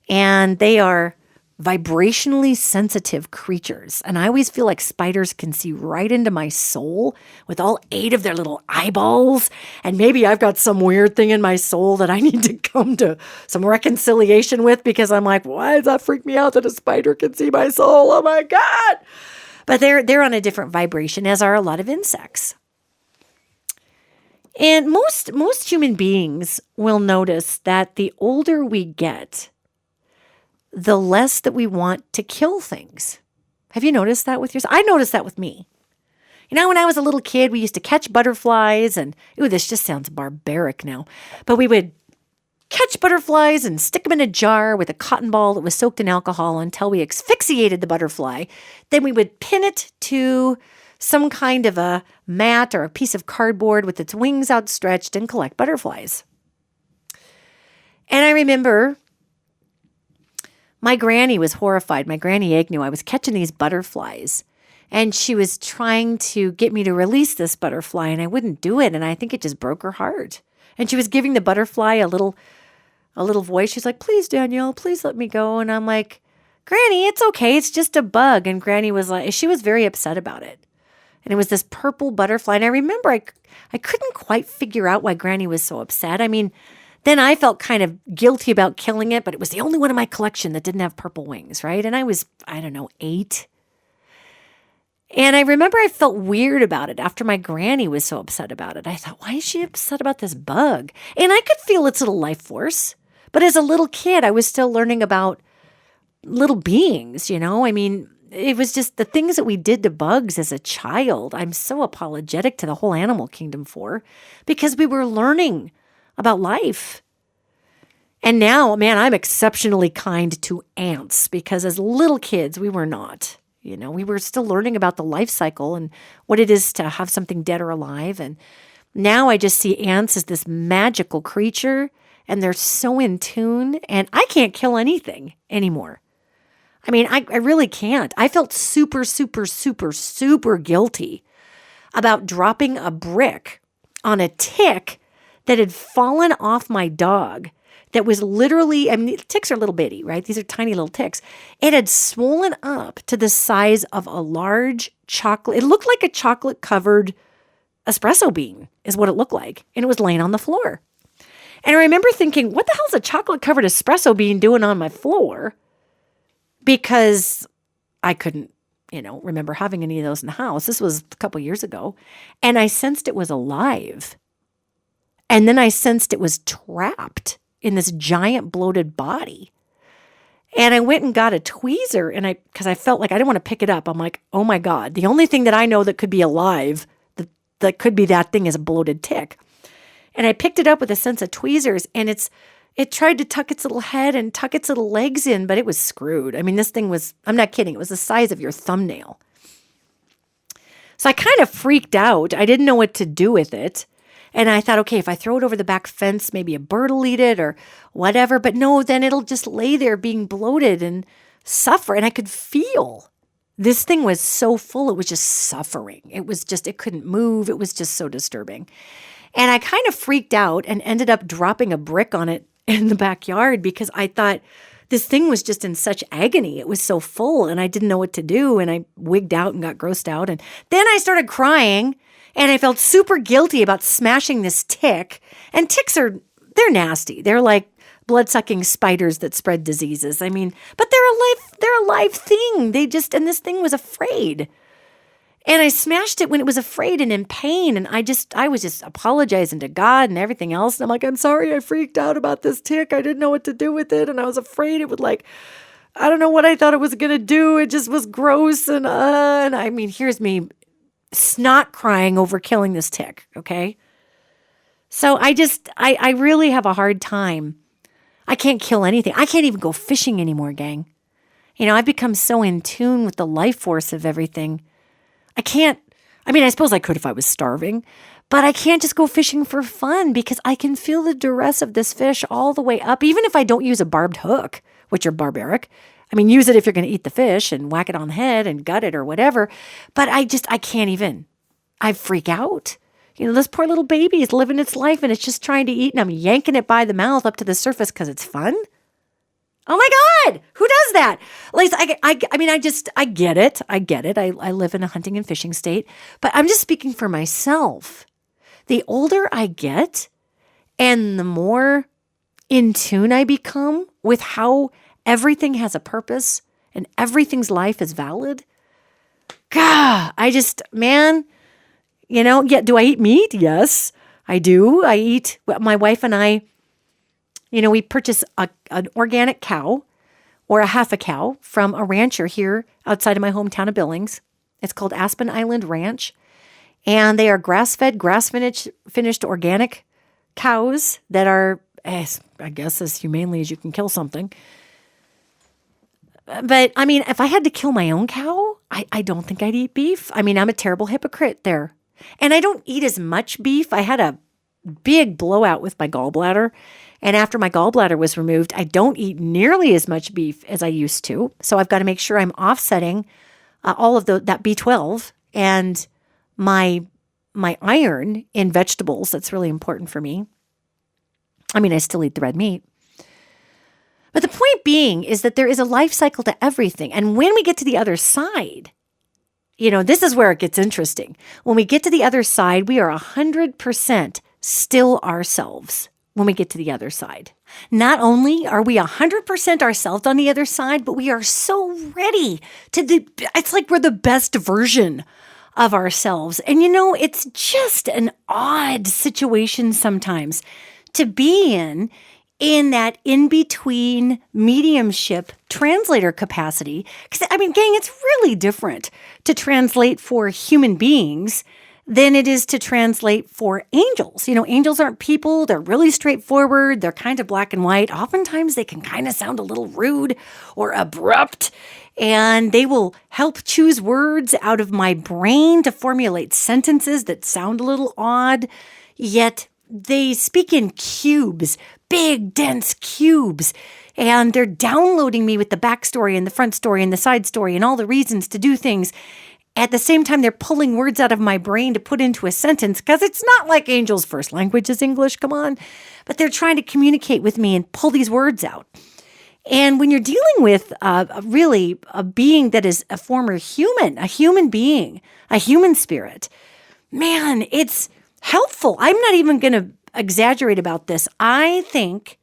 And they are vibrationally sensitive creatures. And I always feel like spiders can see right into my soul with all 8 of their little eyeballs. And maybe I've got some weird thing in my soul that I need to come to some reconciliation with because I'm like, why does that freak me out that a spider can see my soul? Oh my God. But they're on a different vibration, as are a lot of insects. And most human beings will notice that the older we get, the less that we want to kill things. Have you noticed that with yourself? I noticed that with me. When I was a little kid, we used to catch butterflies and, this just sounds barbaric now, but we would catch butterflies and stick them in a jar with a cotton ball that was soaked in alcohol until we asphyxiated the butterfly. Then we would pin it to some kind of a mat or a piece of cardboard with its wings outstretched and collect butterflies. And I remember my granny was horrified. My granny Egnew, I was catching these butterflies and she was trying to get me to release this butterfly and I wouldn't do it. And I think it just broke her heart. And she was giving the butterfly a little voice. She's like, please, Danielle, please let me go. And I'm like, Granny, it's okay. It's just a bug. And Granny was like, she was very upset about it. And it was this purple butterfly. And I remember I couldn't quite figure out why Granny was so upset. I mean, then I felt kind of guilty about killing it, but it was the only one in my collection that didn't have purple wings, right? And I was, 8. And I remember I felt weird about it after my granny was so upset about it. I thought, why is she upset about this bug? And I could feel its little life force. But as a little kid, I was still learning about little beings, I mean, it was just the things that we did to bugs as a child. I'm so apologetic to the whole animal kingdom for, because we were learning about life. And now, man, I'm exceptionally kind to ants because as little kids, we were not. We were still learning about the life cycle and what it is to have something dead or alive. And now I just see ants as this magical creature, and they're so in tune, and I can't kill anything anymore. I mean, I really can't. I felt super, super, super, super guilty about dropping a brick on a tick that had fallen off my dog. That was literally, ticks are little bitty, right? These are tiny little ticks. It had swollen up to the size of a large chocolate. It looked like a chocolate-covered espresso bean is what it looked like. And it was laying on the floor. And I remember thinking, what the hell is a chocolate-covered espresso bean doing on my floor? Because I couldn't, remember having any of those in the house. This was a couple years ago. And I sensed it was alive. And then I sensed it was trapped in this giant bloated body. And I went and got a tweezer because I felt like I didn't want to pick it up. I'm like, oh my God, the only thing that I know that could be alive, that could be that thing is a bloated tick. And I picked it up with a sense of tweezers and it tried to tuck its little head and tuck its little legs in, but it was screwed. I mean, this thing was, I'm not kidding, it was the size of your thumbnail. So I kind of freaked out. I didn't know what to do with it. And I thought, okay, if I throw it over the back fence, maybe a bird will eat it or whatever. But no, then it'll just lay there being bloated and suffer. And I could feel this thing was so full. It was just suffering. It couldn't move. It was just so disturbing. And I kind of freaked out and ended up dropping a brick on it in the backyard because I thought this thing was just in such agony. It was so full and I didn't know what to do. And I wigged out and got grossed out. And then I started crying and I felt super guilty about smashing this tick. And ticks they're nasty. They're like blood-sucking spiders that spread diseases. I mean, but they're a live thing. And this thing was afraid. And I smashed it when it was afraid and in pain. And I was just apologizing to God and everything else. And I'm like, I'm sorry, I freaked out about this tick. I didn't know what to do with it. And I was afraid it would I don't know what I thought it was going to do. It just was gross. And I mean, here's me snot crying over killing this tick. Okay. So I really have a hard time. I can't kill anything. I can't even go fishing anymore, gang. I've become so in tune with the life force of everything. I suppose I could if I was starving, but I can't just go fishing for fun because I can feel the duress of this fish all the way up, even if I don't use a barbed hook, which are barbaric. I mean, use it if you're going to eat the fish and whack it on the head and gut it or whatever. But I can't even. I freak out. This poor little baby is living its life and it's just trying to eat and I'm yanking it by the mouth up to the surface because it's fun. Oh my God, who does that? Lisa, I get it. I get it. I live in a hunting and fishing state, but I'm just speaking for myself. The older I get and the more in tune I become with how everything has a purpose and everything's life is valid. God, do I eat meat? Yes, I do. My wife and I, we purchase an organic cow or a half a cow from a rancher here outside of my hometown of Billings. It's called Aspen Island Ranch. And they are grass-fed, grass-finished organic cows that are, I guess, as humanely as you can kill something. But, if I had to kill my own cow, I don't think I'd eat beef. I'm a terrible hypocrite there. And I don't eat as much beef. I had a big blowout with my gallbladder. And after my gallbladder was removed, I don't eat nearly as much beef as I used to. So I've got to make sure I'm offsetting all of that B12 and my iron in vegetables. That's really important for me. I still eat the red meat. But the point being is that there is a life cycle to everything. And when we get to the other side, this is where it gets interesting. When we get to the other side, we are 100% still ourselves. When we get to the other side, not only are we 100% ourselves on the other side, but we are so ready it's like we're the best version of ourselves. And it's just an odd situation sometimes to be in that in-between mediumship translator capacity. Because, gang, it's really different to translate for human beings than it is to translate for angels. Angels aren't people. They're really straightforward. They're kind of black and white. Oftentimes they can kind of sound a little rude or abrupt, and they will help choose words out of my brain to formulate sentences that sound a little odd, yet they speak in cubes, big, dense cubes, and they're downloading me with the backstory and the front story and the side story and all the reasons to do things. At the same time, they're pulling words out of my brain to put into a sentence because it's not like angels' first language is English, come on. But they're trying to communicate with me and pull these words out. And when you're dealing with really a being that is a former human, a human being, a human spirit, man, it's helpful. I'm not even going to exaggerate about this. I think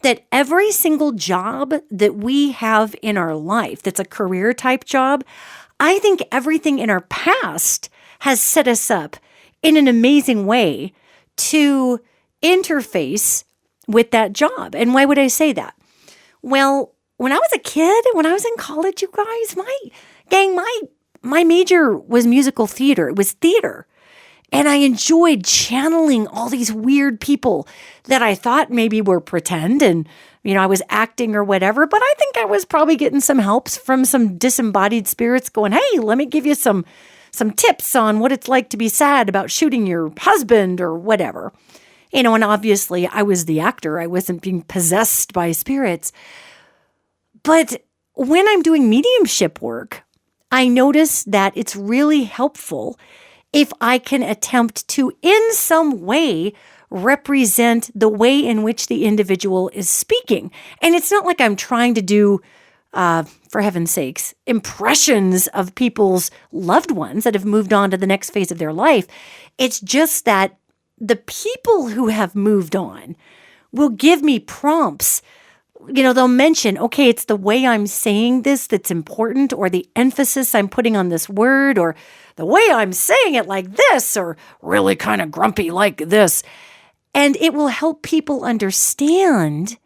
that every single job that we have in our life that's a career type job, I think everything in our past has set us up in an amazing way to interface with that job. And why would I say that? Well, when I was a kid, when I was in college, you guys, my major was musical theater. It was theater. And I enjoyed channeling all these weird people that I thought maybe were pretend and, I was acting or whatever. But I think I was probably getting some helps from some disembodied spirits going, hey, let me give you some tips on what it's like to be sad about shooting your husband or whatever. And obviously I was the actor. I wasn't being possessed by spirits. But when I'm doing mediumship work, I notice that it's really helpful if I can attempt to, in some way, represent the way in which the individual is speaking. And it's not like I'm trying to do, for heaven's sakes, impressions of people's loved ones that have moved on to the next phase of their life. It's just that the people who have moved on will give me prompts. They'll mention, okay, it's the way I'm saying this that's important, or the emphasis I'm putting on this word, or the way I'm saying it like this, or really kind of grumpy like this. And it will help people understand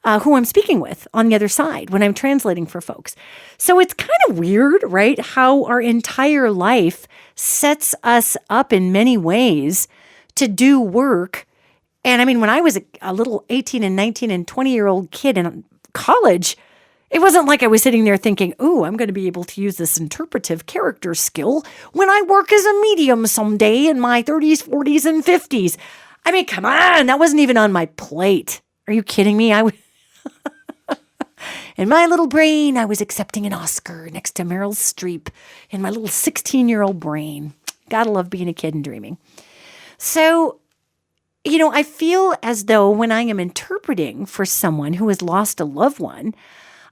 who I'm speaking with on the other side when I'm translating for folks. So it's kind of weird, right? How our entire life sets us up in many ways to do work. And I mean, when I was a little 18 and 19 and 20-year-old kid in college, it wasn't like I was sitting there thinking, ooh, I'm going to be able to use this interpretive character skill when I work as a medium someday in my 30s, 40s, and 50s. I mean, come on, that wasn't even on my plate. Are you kidding me? In my little brain, I was accepting an Oscar next to Meryl Streep in my little 16-year-old brain. Gotta love being a kid and dreaming. So, I feel as though when I am interpreting for someone who has lost a loved one,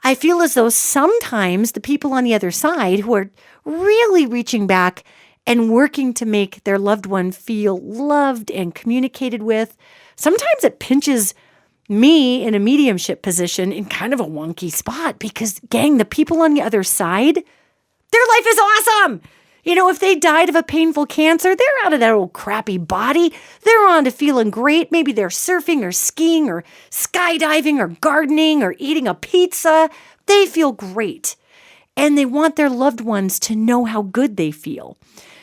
I feel as though sometimes the people on the other side who are really reaching back and working to make their loved one feel loved and communicated with, sometimes it pinches me in a mediumship position in kind of a wonky spot because, gang, the people on the other side, their life is awesome. If they died of a painful cancer, they're out of that old crappy body. They're on to feeling great. Maybe they're surfing or skiing or skydiving or gardening or eating a pizza. They feel great. And they want their loved ones to know how good they feel.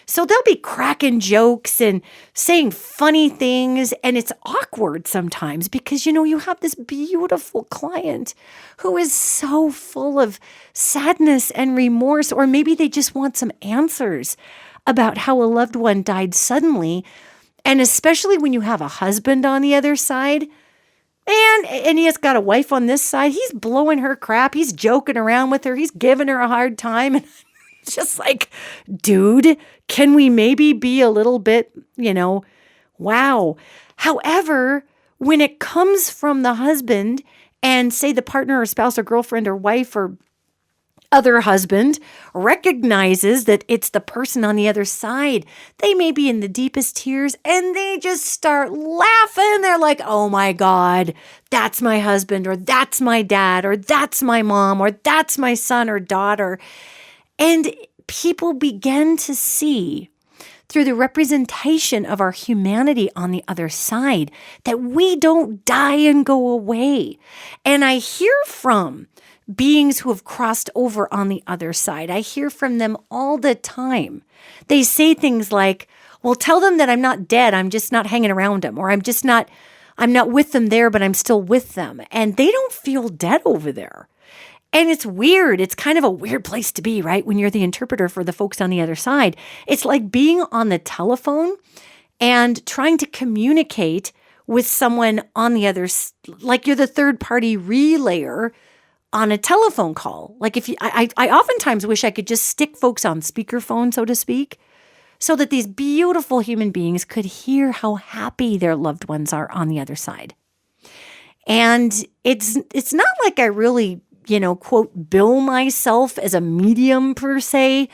So they'll be cracking jokes and saying funny things. And it's awkward sometimes because, you have this beautiful client who is so full of sadness and remorse, or maybe they just want some answers about how a loved one died suddenly. And especially when you have a husband on the other side, and he has got a wife on this side, he's blowing her crap. He's joking around with her. He's giving her a hard time. And it's just like, dude, can we maybe be a little bit, wow. However, when it comes from the husband and say the partner or spouse or girlfriend or wife or other husband recognizes that it's the person on the other side, they may be in the deepest tears and they just start laughing. They're like, oh my God, that's my husband, or that's my dad, or that's my mom, or that's my son or daughter. And people begin to see through the representation of our humanity on the other side that we don't die and go away. And I hear from beings who have crossed over on the other side. I hear from them all the time. They say things like, well, tell them that I'm not dead. I'm just not hanging around them, or I'm not with them there, but I'm still with them. And they don't feel dead over there. And it's weird. It's kind of a weird place to be, right? When you're the interpreter for the folks on the other side. It's like being on the telephone and trying to communicate with someone on the other, like you're the third party relayer on a telephone call. Like I oftentimes wish I could just stick folks on speakerphone, so to speak, so that these beautiful human beings could hear how happy their loved ones are on the other side. And it's not like I really, quote, bill myself as a medium per se.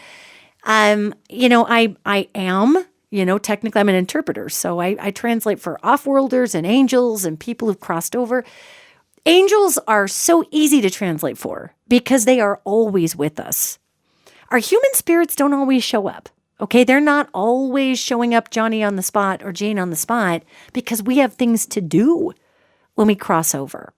I am, technically I'm an interpreter. So I translate for off-worlders and angels and people who've crossed over. Angels are so easy to translate for because they are always with us. Our human spirits don't always show up. Okay, they're not always showing up Johnny on the spot or Jane on the spot because we have things to do when we cross over.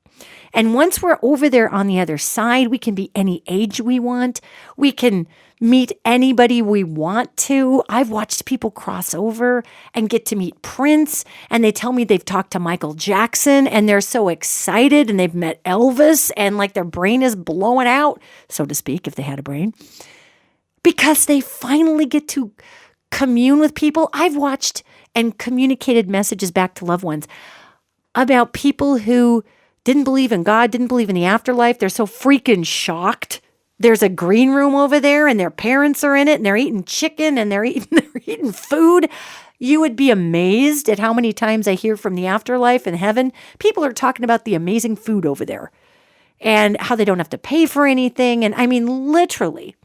And once we're over there on the other side, we can be any age we want. We can meet anybody we want to. I've watched people cross over and get to meet Prince, and they tell me they've talked to Michael Jackson, and they're so excited, and they've met Elvis, and like their brain is blowing out, so to speak, if they had a brain, because they finally get to commune with people. I've watched and communicated messages back to loved ones about people who didn't believe in God, didn't believe in the afterlife. They're so freaking shocked. There's a green room over there and their parents are in it and they're eating chicken and they're eating food. You would be amazed at how many times I hear from the afterlife and heaven. People are talking about the amazing food over there and how they don't have to pay for anything. And I mean, literally.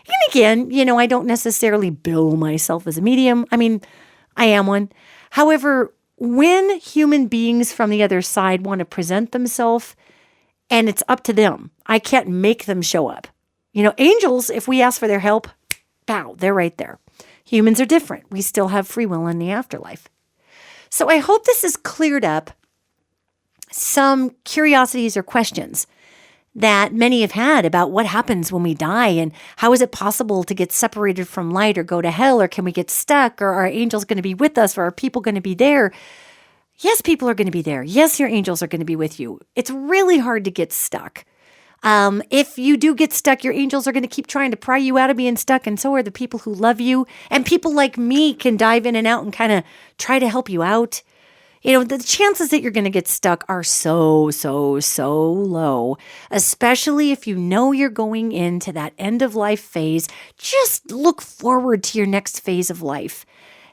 And again, I don't necessarily bill myself as a medium. I mean, I am one. However, when human beings from the other side want to present themselves, and it's up to them, I can't make them show up. Angels, if we ask for their help, pow, they're right there. Humans are different. We still have free will in the afterlife. So I hope this has cleared up some curiosities or questions that many have had about what happens when we die and how is it possible to get separated from light or go to hell, or can we get stuck, or are angels going to be with us, or are people going to be there? Yes, people are going to be there. Yes, your angels are going to be with you. It's really hard to get stuck. If you do get stuck, your angels are going to keep trying to pry you out of being stuck, and so are the people who love you. And people like me can dive in and out and kind of try to help you out. The chances that you're going to get stuck are so low, especially if you know you're going into that end of life phase. Just look forward to your next phase of life.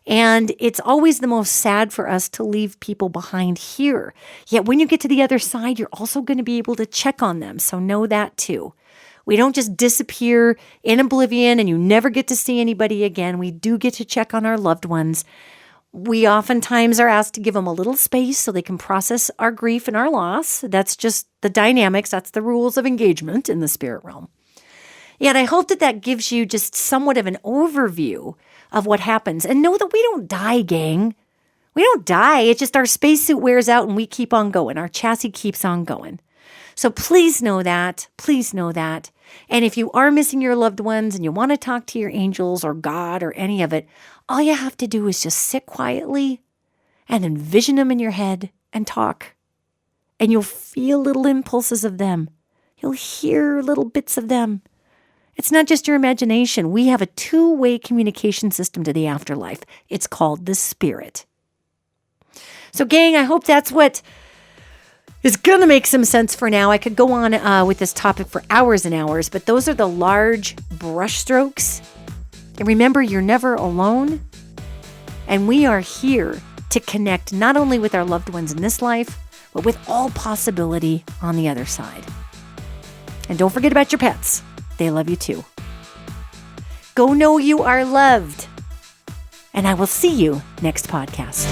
And it's always the most sad for us to leave people behind here. Yet when you get to the other side, you're also going to be able to check on them. So know that too. We don't just disappear in oblivion and you never get to see anybody again. We do get to check on our loved ones. We oftentimes are asked to give them a little space so they can process our grief and our loss. That's just the dynamics. That's the rules of engagement in the spirit realm. Yet I hope that gives you just somewhat of an overview of what happens. And know that we don't die, gang. We don't die. It's just our spacesuit wears out and we keep on going. Our chassis keeps on going. So please know that. Please know that. And if you are missing your loved ones and you want to talk to your angels or God or any of it, all you have to do is just sit quietly and envision them in your head and talk. And you'll feel little impulses of them. You'll hear little bits of them. It's not just your imagination. We have a two-way communication system to the afterlife. It's called the spirit. So, gang, I hope that's what is going to make some sense for now. I could go on with this topic for hours and hours, but those are the large brushstrokes. And remember, you're never alone. And we are here to connect not only with our loved ones in this life, but with all possibility on the other side. And don't forget about your pets. They love you too. Go know you are loved. And I will see you next podcast.